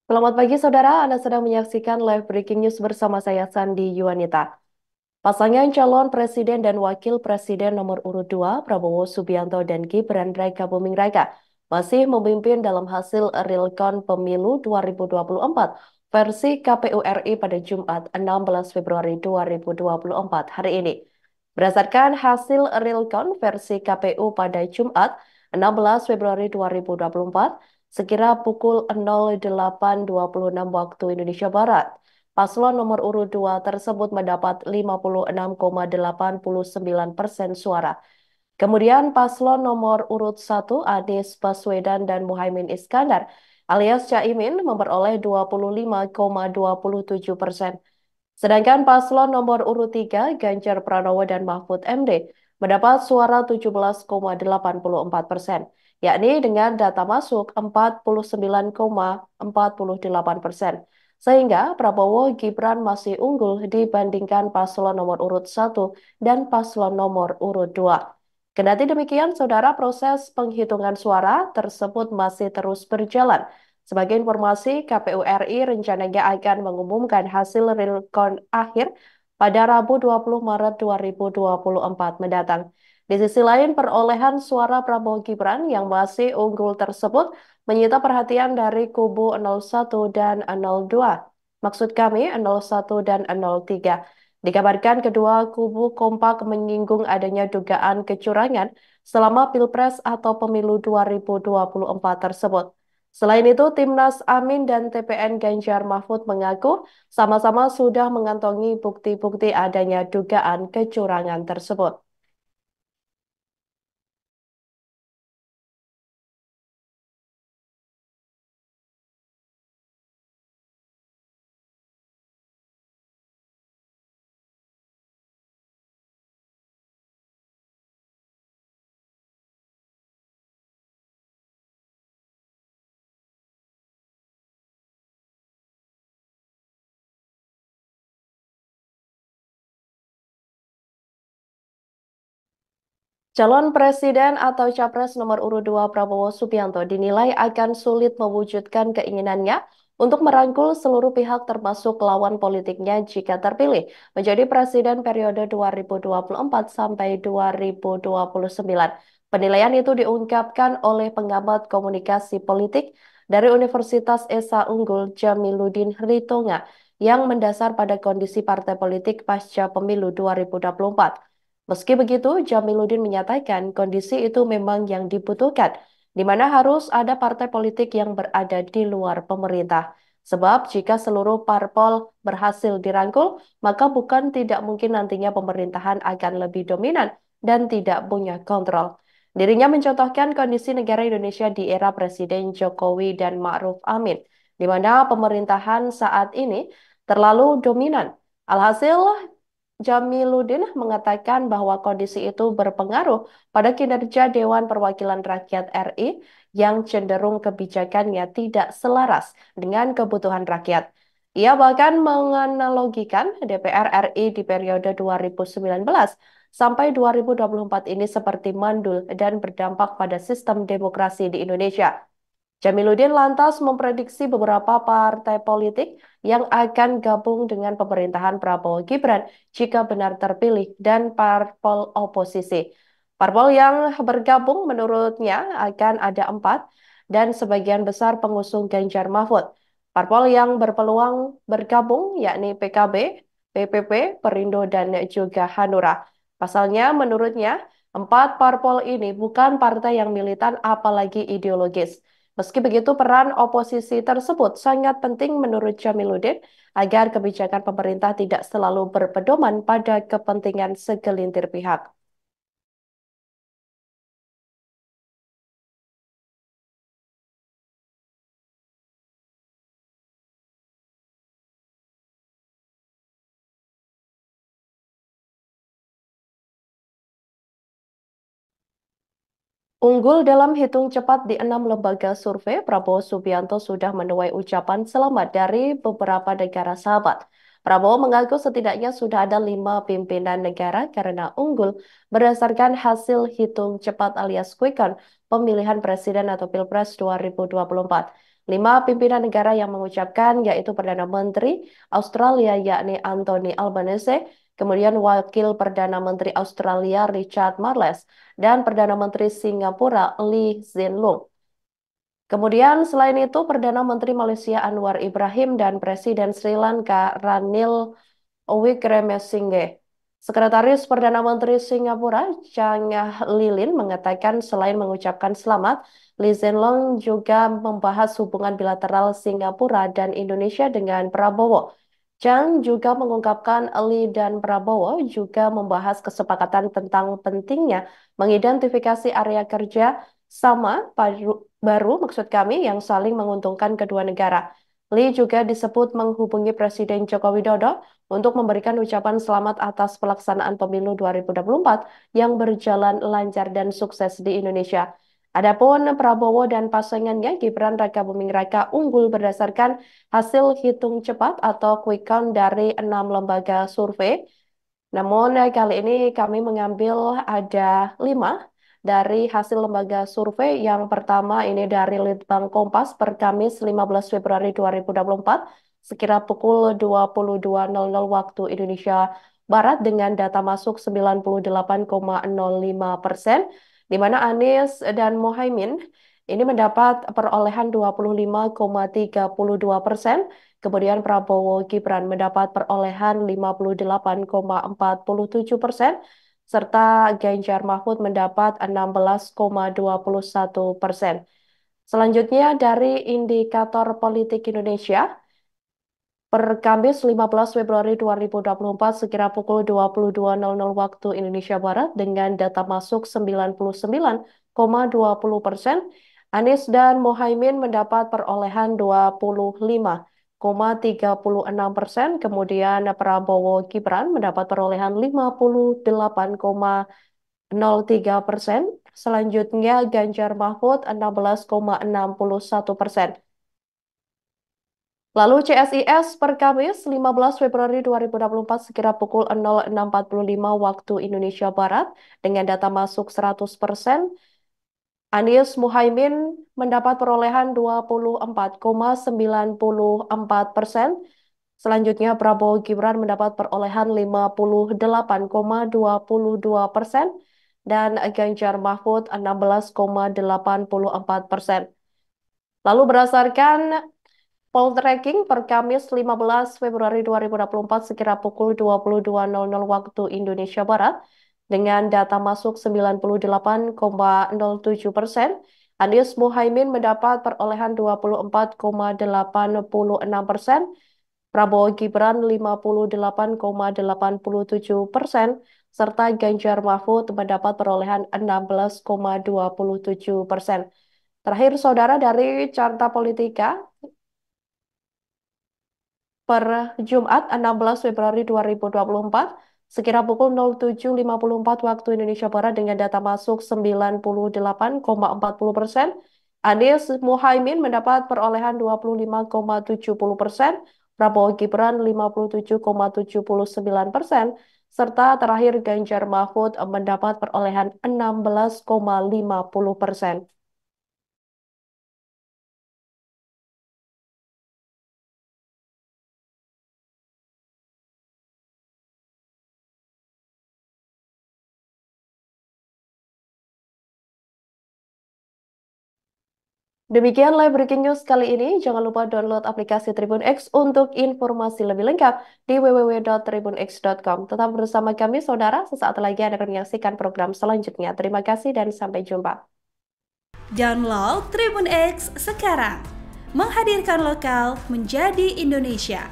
Selamat pagi saudara, Anda sedang menyaksikan live breaking news bersama saya Sandi Yuwanita. Pasangan calon presiden dan wakil presiden nomor urut 2, Prabowo Subianto dan Gibran Raka Buming Raka, masih memimpin dalam hasil realcon pemilu 2024 versi KPU RI pada Jumat 16 Februari 2024 hari ini. Berdasarkan hasil realcon versi KPU pada Jumat 16 Februari 2024, sekira pukul 08.26 waktu Indonesia Barat, paslon nomor urut 2 tersebut mendapat 56,89% suara. Kemudian paslon nomor urut 1 Anies Baswedan dan Muhaimin Iskandar alias Caimin memperoleh 25,27%. Sedangkan paslon nomor urut 3 Ganjar Pranowo dan Mahfud MD mendapat suara 17,84%, yakni dengan data masuk 49,48%. Sehingga Prabowo Gibran masih unggul dibandingkan paslon nomor urut 1 dan paslon nomor urut 2. Kendati demikian, saudara, proses penghitungan suara tersebut masih terus berjalan. Sebagai informasi, KPU RI rencananya akan mengumumkan hasil real count akhir pada Rabu 20 Maret 2024 mendatang. Di sisi lain, perolehan suara Prabowo Gibran yang masih unggul tersebut menyita perhatian dari kubu 01 dan 02. Maksud kami 01 dan 03. Dikabarkan kedua kubu kompak menyinggung adanya dugaan kecurangan selama Pilpres atau Pemilu 2024 tersebut. Selain itu, Timnas Amin dan TPN Ganjar Mahfud mengaku sama-sama sudah mengantongi bukti-bukti adanya dugaan kecurangan tersebut. Calon Presiden atau Capres nomor urut 2 Prabowo Subianto dinilai akan sulit mewujudkan keinginannya untuk merangkul seluruh pihak termasuk lawan politiknya jika terpilih menjadi Presiden periode 2024 sampai 2029. Penilaian itu diungkapkan oleh pengamat komunikasi politik dari Universitas Esa Unggul Jamiluddin Ritonga yang mendasar pada kondisi partai politik pasca pemilu 2024. Meski begitu, Jamiluddin menyatakan kondisi itu memang yang dibutuhkan, di mana harus ada partai politik yang berada di luar pemerintah. Sebab jika seluruh parpol berhasil dirangkul, maka bukan tidak mungkin nantinya pemerintahan akan lebih dominan dan tidak punya kontrol. Dirinya mencontohkan kondisi negara Indonesia di era Presiden Jokowi dan Ma'ruf Amin, di mana pemerintahan saat ini terlalu dominan. Alhasil, Jamiluddin mengatakan bahwa kondisi itu berpengaruh pada kinerja Dewan Perwakilan Rakyat RI yang cenderung kebijakannya tidak selaras dengan kebutuhan rakyat. Ia bahkan menganalogikan DPR RI di periode 2019 sampai 2024 ini seperti mandul dan berdampak pada sistem demokrasi di Indonesia. Jamiluddin lantas memprediksi beberapa partai politik yang akan gabung dengan pemerintahan Prabowo Gibran jika benar terpilih dan parpol oposisi. Parpol yang bergabung menurutnya akan ada 4 dan sebagian besar pengusung Ganjar Mahfud. Parpol yang berpeluang bergabung yakni PKB, PPP, Perindo, dan juga Hanura. Pasalnya menurutnya 4 parpol ini bukan partai yang militan apalagi ideologis. Meski begitu, peran oposisi tersebut sangat penting menurut Jamiluddin agar kebijakan pemerintah tidak selalu berpedoman pada kepentingan segelintir pihak. Unggul dalam hitung cepat di 6 lembaga survei, Prabowo Subianto sudah menuai ucapan selamat dari beberapa negara sahabat. Prabowo mengaku setidaknya sudah ada 5 pimpinan negara karena unggul berdasarkan hasil hitung cepat alias quick count pemilihan presiden atau Pilpres 2024. 5 pimpinan negara yang mengucapkan yaitu Perdana Menteri Australia yakni Anthony Albanese, kemudian Wakil Perdana Menteri Australia Richard Marles, dan Perdana Menteri Singapura Lee Hsien Loong. Kemudian selain itu Perdana Menteri Malaysia Anwar Ibrahim dan Presiden Sri Lanka Ranil Wickremesinghe. Sekretaris Perdana Menteri Singapura Chang Lilin mengatakan selain mengucapkan selamat, Lee Hsien Loong juga membahas hubungan bilateral Singapura dan Indonesia dengan Prabowo. Chang juga mengungkapkan Lee dan Prabowo juga membahas kesepakatan tentang pentingnya mengidentifikasi area kerja sama baru maksud kami yang saling menguntungkan kedua negara. Lee juga disebut menghubungi Presiden Joko Widodo untuk memberikan ucapan selamat atas pelaksanaan pemilu 2024 yang berjalan lancar dan sukses di Indonesia. Adapun Prabowo dan pasangannya Gibran Rakabuming Raka unggul berdasarkan hasil hitung cepat atau quick count dari 6 lembaga survei. Namun kali ini kami mengambil ada 5 dari hasil lembaga survei. Yang pertama ini dari Litbang Kompas per Kamis 15 Februari 2024 sekira pukul 22.00 waktu Indonesia Barat dengan data masuk 98,05%, di mana Anies dan Mohaimin ini mendapat perolehan 25,32%, kemudian Prabowo Gibran mendapat perolehan 58,47%, serta Ganjar Mahfud mendapat 16,21%. Selanjutnya dari indikator politik Indonesia, per Kamis 15 Februari 2024 sekira pukul 22.00 waktu Indonesia Barat dengan data masuk 99,20%, Anies dan Mohaimin mendapat perolehan 25,36%, kemudian Prabowo Gibran mendapat perolehan 58,03%, selanjutnya Ganjar Mahfud 16,61%. Lalu CSIS per Kamis 15 Februari 2024 sekira pukul 06.45 waktu Indonesia Barat dengan data masuk 100%, Anies Muhaimin mendapat perolehan 24,94%, selanjutnya Prabowo Gibran mendapat perolehan 58,22%, dan Ganjar Mahfud 16,84%. Lalu berdasarkan Poltreking per Kamis 15 Februari 2024 sekira pukul 22.00 waktu Indonesia Barat dengan data masuk 98,07%, Anies Muhaimin mendapat perolehan 24,86%, Prabowo Gibran 58,87%, serta Ganjar Mahfud mendapat perolehan 16,27%. Terakhir, saudara, dari Carta Politika per Jumat 16 Februari 2024 sekira pukul 07.54 waktu Indonesia Barat dengan data masuk 98,40%, Anies Muhaimin mendapat perolehan 25,70%, Prabowo Gibran 57,79%, serta terakhir Ganjar Mahfud mendapat perolehan 16,50%. Demikian live breaking news kali ini. Jangan lupa download aplikasi Tribun X untuk informasi lebih lengkap di www.tribunx.com. Tetap bersama kami, saudara. Sesaat lagi Anda akan menyaksikan program selanjutnya. Terima kasih dan sampai jumpa. Download Tribun X sekarang. Menghadirkan lokal menjadi Indonesia.